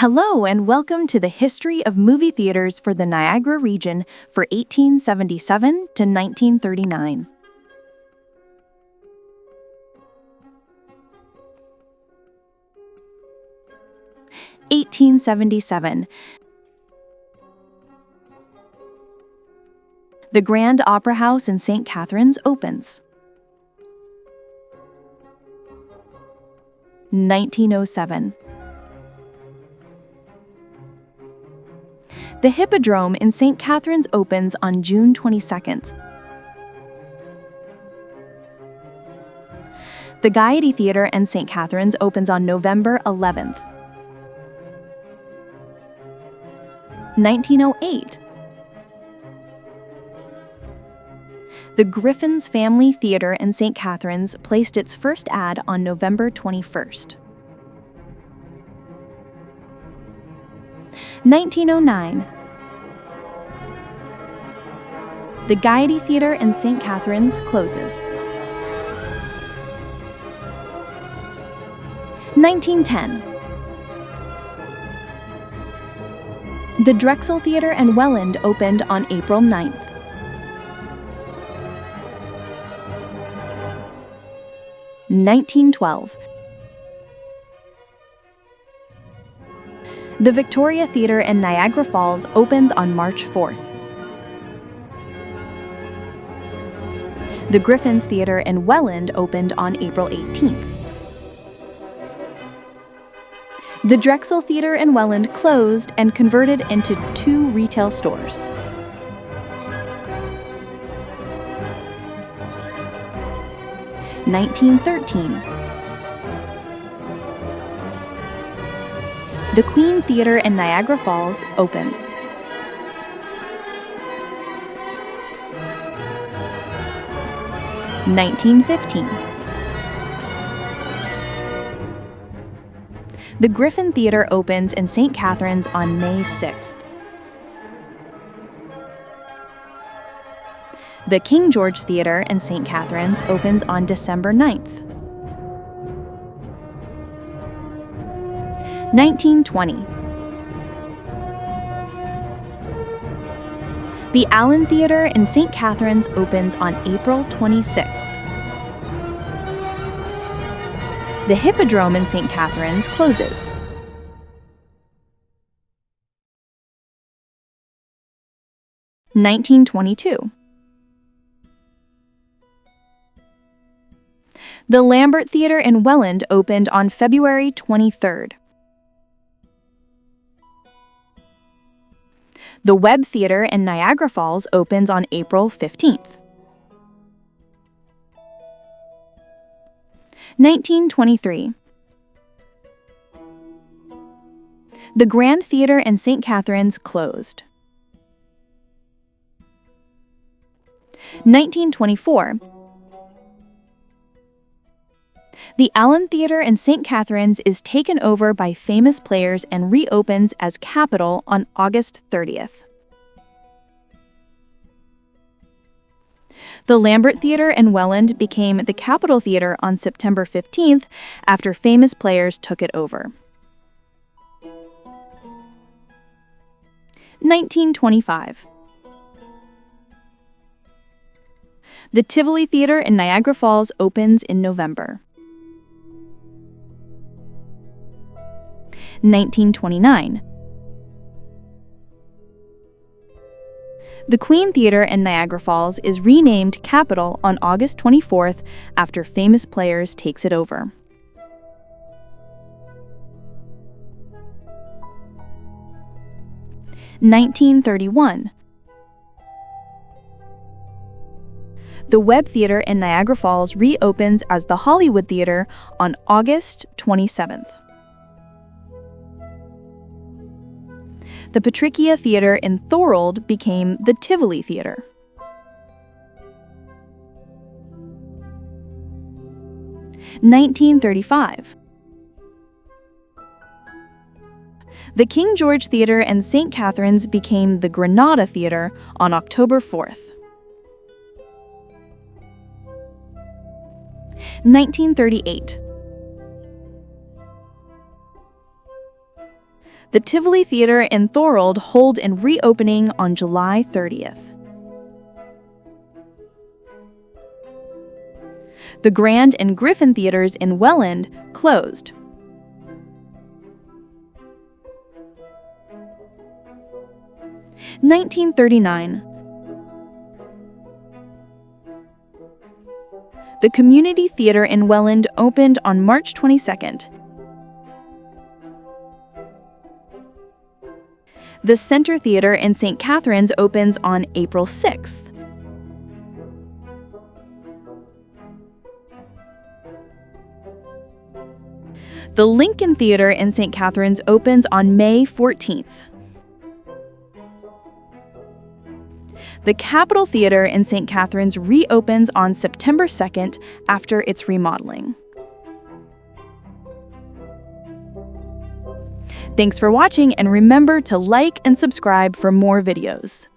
Hello and welcome to the history of movie theaters for the Niagara region for 1877 to 1939. (1877) The Grand Opera House in Saint Catharines opens. 1907. The Hippodrome in Saint Catharines opens on June 22nd. The Gaiety Theatre in Saint Catharines opens on November 11th. 1908. The Griffin's Family Theatre in Saint Catharines placed its first ad on November 21st. 1909. The Gaiety Theatre in Saint Catharines closes. 1910. The Drexel Theatre in Welland opened on April 9th. 1912. The Victoria Theatre in Niagara Falls opens on March 4th. The Griffin's Theatre in Welland opened on April 18th. The Drexel Theatre in Welland closed and converted into 2 retail stores. (1913) The Queen Theatre in Niagara Falls opens. 1915. The Griffin Theatre opens in Saint Catharines on May 6th. The King George Theatre in Saint Catharines opens on December 9th. 1920. The Allen Theatre in Saint Catharines opens on April 26th. The Hippodrome in Saint Catharines closes. 1922. The Lambert Theatre in Welland opened on February 23rd. The Webb Theatre in Niagara Falls opens on April 15th. 1923. The Grand Theatre in Saint Catharines closed. 1924. The Allen Theatre in Saint Catharines is taken over by famous players and reopens as Capitol on August 30th. The Lambert Theatre in Welland became the Capitol Theatre on September 15th after famous players took it over. 1925. The Tivoli Theatre in Niagara Falls opens in November. 1929. The Queen Theatre in Niagara Falls is renamed Capitol on August 24th after famous players takes it over. 1931. The Webb Theatre in Niagara Falls reopens as the Hollywood Theatre on August 27th. The Patricia Theatre in Thorold became the Tivoli Theatre. 1935. The King George Theatre in Saint Catharines became the Granada Theatre on October 4th. 1938. The Tivoli Theatre in Thorold hold an reopening on July 30th. The Grand and Griffin Theatres in Welland closed. (1939) The Community Theatre in Welland opened on March 22nd. The Centre Theatre in Saint Catharines opens on April 6th. The Lincoln Theatre in Saint Catharines opens on May 14th. The Capitol Theatre in Saint Catharines reopens on September 2nd after its remodeling. Thanks for watching, and remember to like and subscribe for more videos.